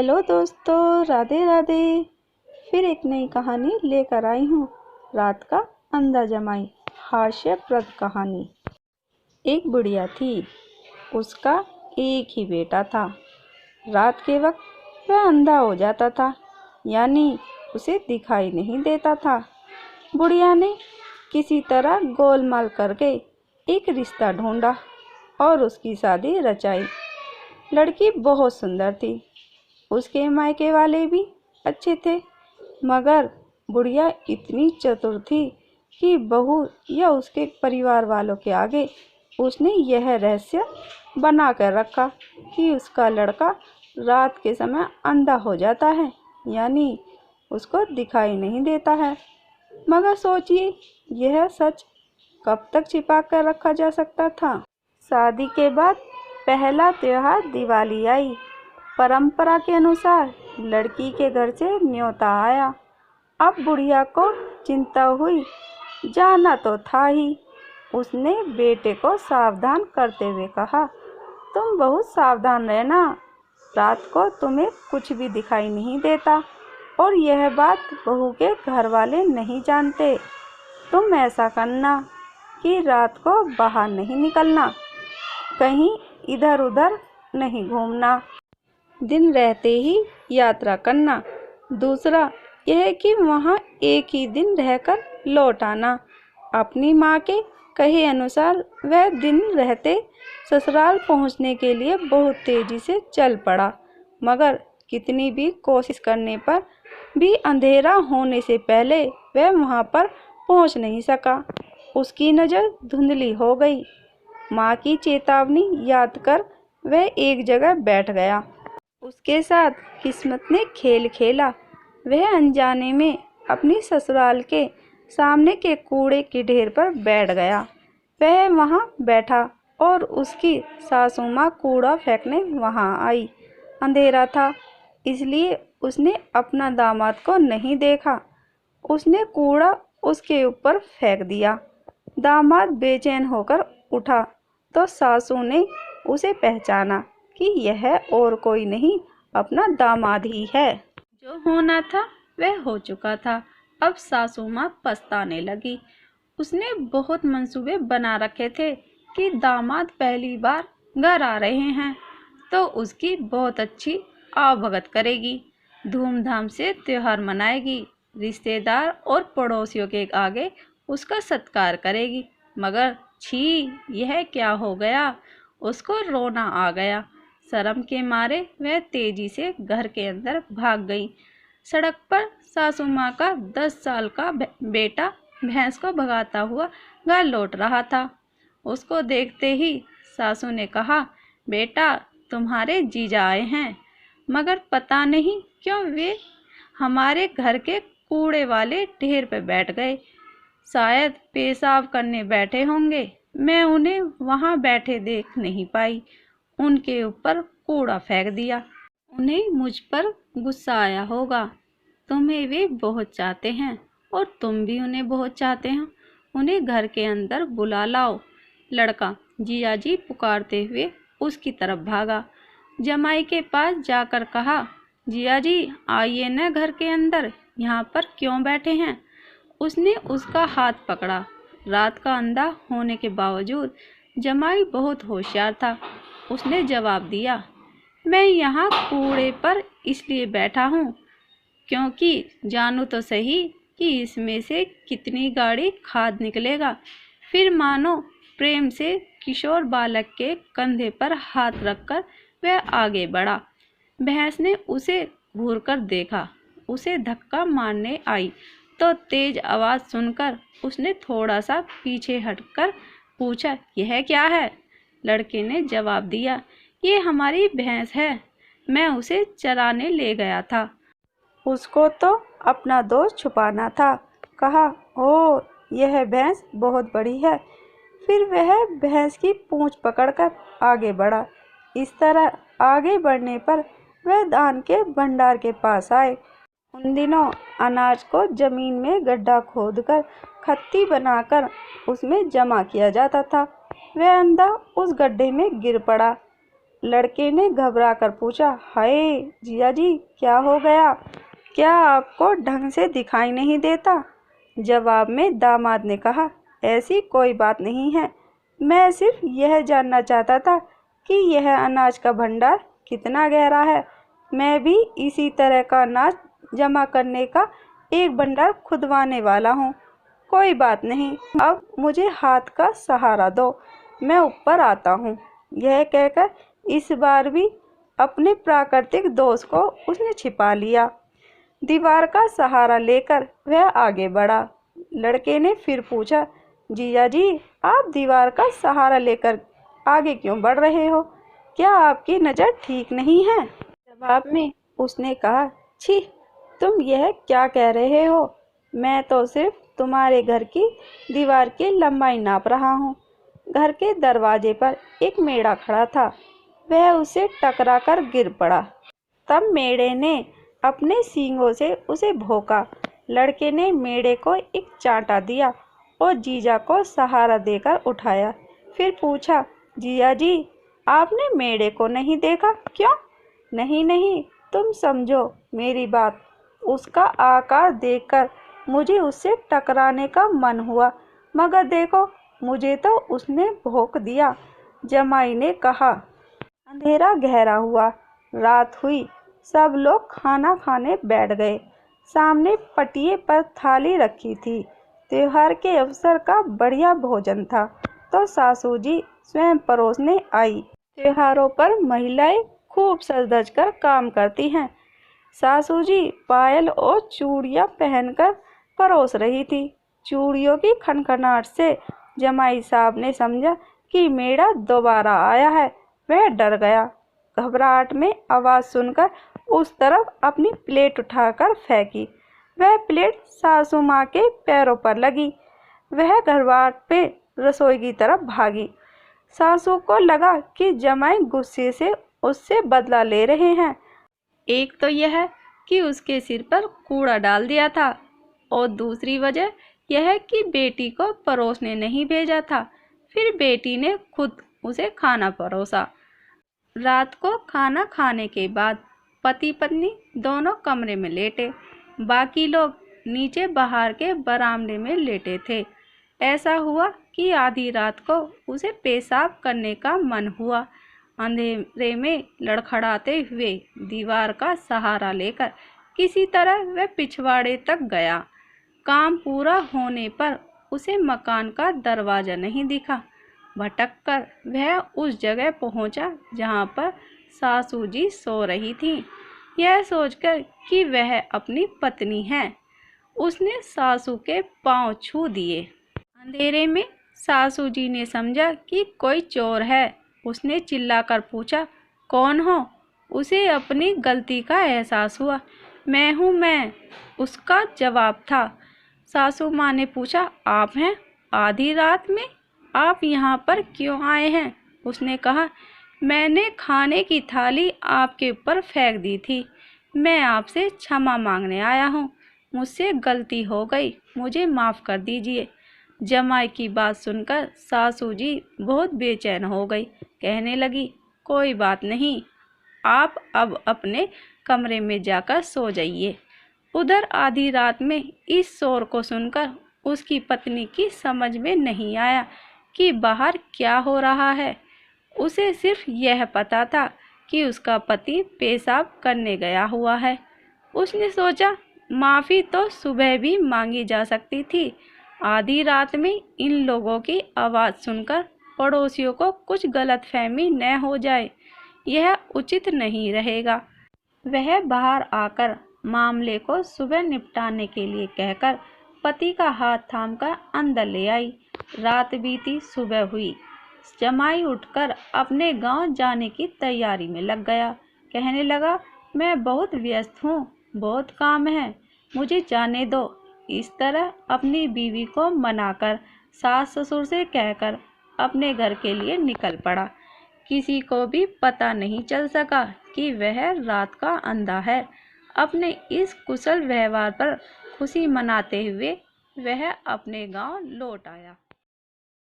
Hello दोस्तों, राधे राधे। फिर एक नई कहानी लेकर आई हूँ। रात का अंधा जमाई, हास्यप्रद कहानी। एक बुढ़िया थी, उसका एक ही बेटा था। रात के वक्त वह अंधा हो जाता था, यानी उसे दिखाई नहीं देता था। बुढ़िया ने किसी तरह गोलमाल करके एक रिश्ता ढूंढा और उसकी शादी रचाई। लड़की बहुत सुंदर थी, उसके मायके वाले भी अच्छे थे, मगर बुढ़िया इतनी चतुर थी कि बहू या उसके परिवार वालों के आगे उसने यह रहस्य बना कर रखा कि उसका लड़का रात के समय अंधा हो जाता है, यानी उसको दिखाई नहीं देता है। मगर सोचिए, यह सच कब तक छिपा कर रखा जा सकता था। शादी के बाद पहला त्योहार दिवाली आई। परंपरा के अनुसार लड़की के घर से न्योता आया। अब बुढ़िया को चिंता हुई, जाना तो था ही। उसने बेटे को सावधान करते हुए कहा, तुम बहुत सावधान रहना, रात को तुम्हें कुछ भी दिखाई नहीं देता और यह बात बहू के घर वाले नहीं जानते। तुम ऐसा करना कि रात को बाहर नहीं निकलना, कहीं इधर उधर नहीं घूमना, दिन रहते ही यात्रा करना। दूसरा यह कि वहाँ एक ही दिन रहकर लौट आना। अपनी माँ के कहे अनुसार वह दिन रहते ससुराल पहुँचने के लिए बहुत तेजी से चल पड़ा, मगर कितनी भी कोशिश करने पर भी अंधेरा होने से पहले वह वहाँ पर पहुँच नहीं सका। उसकी नज़र धुंधली हो गई। माँ की चेतावनी याद कर वह एक जगह बैठ गया। उसके साथ किस्मत ने खेल खेला। वह अनजाने में अपनी ससुराल के सामने के कूड़े के ढेर पर बैठ गया। वह वहां बैठा और उसकी सासू माँ कूड़ा फेंकने वहां आई। अंधेरा था, इसलिए उसने अपना दामाद को नहीं देखा। उसने कूड़ा उसके ऊपर फेंक दिया। दामाद बेचैन होकर उठा तो सासू ने उसे पहचाना कि यह और कोई नहीं, अपना दामाद ही है। जो होना था वह हो चुका था। अब सासू माँ पछताने लगी। उसने बहुत मंसूबे बना रखे थे कि दामाद पहली बार घर आ रहे हैं तो उसकी बहुत अच्छी आवभगत करेगी, धूमधाम से त्योहार मनाएगी, रिश्तेदार और पड़ोसियों के आगे उसका सत्कार करेगी। मगर छी, यह क्या हो गया। उसको रोना आ गया। शर्म के मारे वह तेजी से घर के अंदर भाग गई। सड़क पर सासू माँ का 10 साल का बेटा भैंस को भगाता हुआ घर लौट रहा था। उसको देखते ही सासू ने कहा, बेटा, तुम्हारे जीजा आए हैं। मगर पता नहीं क्यों वे हमारे घर के कूड़े वाले ढेर पर बैठ गए। शायद पेशाब करने बैठे होंगे। मैं उन्हें वहां बैठे देख नहीं पाई, उनके ऊपर कूड़ा फेंक दिया। उन्हें मुझ पर गुस्सा आया होगा। तुम्हें वे बहुत चाहते हैं और तुम भी उन्हें बहुत चाहते हो। उन्हें घर के अंदर बुला लाओ। लड़का जिया जी पुकारते हुए उसकी तरफ भागा। जमाई के पास जाकर कहा, जिया जी आइए न घर के अंदर, यहाँ पर क्यों बैठे हैं। उसने उसका हाथ पकड़ा। रात का अंधा होने के बावजूद जमाई बहुत होशियार था। उसने जवाब दिया, मैं यहाँ कूड़े पर इसलिए बैठा हूँ क्योंकि जानूँ तो सही कि इसमें से कितनी गाढ़ी खाद निकलेगा। फिर मानो प्रेम से किशोर बालक के कंधे पर हाथ रखकर वह आगे बढ़ा। भैंस ने उसे घूरकर देखा। उसे धक्का मारने आई तो तेज आवाज सुनकर उसने थोड़ा सा पीछे हटकर पूछा, यह क्या है। लड़के ने जवाब दिया, ये हमारी भैंस है, मैं उसे चराने ले गया था। उसको तो अपना दोष छुपाना था। कहा, ओ, यह भैंस बहुत बड़ी है। फिर वह भैंस की पूंछ पकड़कर आगे बढ़ा। इस तरह आगे बढ़ने पर वह धान के भंडार के पास आए। उन दिनों अनाज को जमीन में गड्ढा खोदकर खत्ती बनाकर उसमें जमा किया जाता था। वह अंधा उस गड्ढे में गिर पड़ा। लड़के ने घबरा कर पूछा, हाय जिया जी, क्या हो गया? क्या आपको ढंग से दिखाई नहीं देता? जवाब में दामाद ने कहा, ऐसी कोई बात नहीं है, मैं सिर्फ यह जानना चाहता था कि यह अनाज का भंडार कितना गहरा है। मैं भी इसी तरह का अनाज जमा करने का एक भंडार खुदवाने वाला हूँ। कोई बात नहीं, अब मुझे हाथ का सहारा दो, मैं ऊपर आता हूँ। यह कहकर इस बार भी अपने प्राकृतिक दोष को उसने छिपा लिया। दीवार का सहारा लेकर वह आगे बढ़ा। लड़के ने फिर पूछा, जिया जी, आप दीवार का सहारा लेकर आगे क्यों बढ़ रहे हो? क्या आपकी नज़र ठीक नहीं है? जवाब में उसने कहा, छी, तुम यह क्या कह रहे हो? मैं तो सिर्फ तुम्हारे घर की दीवार की लंबाई नाप रहा हूँ। घर के दरवाजे पर एक मेढ़ा खड़ा था, वह उसे टकरा कर गिर पड़ा। तब मेढ़े ने अपने सींगों से उसे भोंका। लड़के ने मेढ़े को एक चांटा दिया और जीजा को सहारा देकर उठाया। फिर पूछा, जिया जी, आपने मेढ़े को नहीं देखा क्यों? नहीं नहीं, तुम समझो मेरी बात। उसका आकार देखकर मुझे उससे टकराने का मन हुआ, मगर देखो, मुझे तो उसने भोंक दिया। जमाई ने कहा। अंधेरा गहरा हुआ, रात हुई, सब लोग खाना खाने बैठ गए। सामने पटिए पर थाली रखी थी। त्योहार के अवसर का बढ़िया भोजन था, तो सासू जी स्वयं परोसने आई। त्योहारों पर महिलाएं खूब सज धज कर काम करती हैं। सासू जी पायल और चूड़ियां पहनकर परोस रही थी। चूड़ियों की खनखनाहट से जमाई साहब ने समझा कि मेढ़ा दोबारा आया है। वह डर गया। घबराहट में आवाज़ सुनकर उस तरफ अपनी प्लेट उठाकर फेंकी। वह प्लेट सासू माँ के पैरों पर लगी। वह घबराहट पे रसोई की तरफ भागी। सासू को लगा कि जमाई गुस्से से उससे बदला ले रहे हैं। एक तो यह कि उसके सिर पर कूड़ा डाल दिया था, और दूसरी वजह यह कि बेटी को परोसने नहीं भेजा था। फिर बेटी ने खुद उसे खाना परोसा। रात को खाना खाने के बाद पति पत्नी दोनों कमरे में लेटे, बाकी लोग नीचे बाहर के बरामदे में लेटे थे। ऐसा हुआ कि आधी रात को उसे पेशाब करने का मन हुआ। अंधेरे में लड़खड़ाते हुए दीवार का सहारा लेकर किसी तरह वह पिछवाड़े तक गया। काम पूरा होने पर उसे मकान का दरवाज़ा नहीं दिखा। भटक कर वह उस जगह पहुंचा जहां पर सासू जी सो रही थीं। यह सोचकर कि वह अपनी पत्नी है, उसने सासू के पांव छू दिए। अंधेरे में सासू जी ने समझा कि कोई चोर है। उसने चिल्लाकर पूछा, कौन हो? उसे अपनी गलती का एहसास हुआ। मैं हूँ, मैं, उसका जवाब था। सासू माँ ने पूछा, आप हैं? आधी रात में आप यहाँ पर क्यों आए हैं? उसने कहा, मैंने खाने की थाली आपके ऊपर फेंक दी थी। मैं आपसे क्षमा मांगने आया हूँ। मुझसे गलती हो गई, मुझे माफ़ कर दीजिए। जमाई की बात सुनकर सासू जी बहुत बेचैन हो गई। कहने लगी, कोई बात नहीं, आप अब अपने कमरे में जाकर सो जाइए। उधर आधी रात में इस शोर को सुनकर उसकी पत्नी की समझ में नहीं आया कि बाहर क्या हो रहा है। उसे सिर्फ यह पता था कि उसका पति पेशाब करने गया हुआ है। उसने सोचा, माफ़ी तो सुबह भी मांगी जा सकती थी। आधी रात में इन लोगों की आवाज़ सुनकर पड़ोसियों को कुछ गलतफहमी न हो जाए, यह उचित नहीं रहेगा। वह बाहर आकर मामले को सुबह निपटाने के लिए कहकर पति का हाथ थामकर अंदर ले आई। रात बीती, सुबह हुई। जमाई उठकर अपने गांव जाने की तैयारी में लग गया। कहने लगा, मैं बहुत व्यस्त हूँ, बहुत काम है, मुझे जाने दो। इस तरह अपनी बीवी को मनाकर सास ससुर से कहकर अपने घर के लिए निकल पड़ा। किसी को भी पता नहीं चल सका कि वह रात का अंधा है। अपने इस कुशल व्यवहार पर खुशी मनाते हुए वह अपने गांव लौट आया।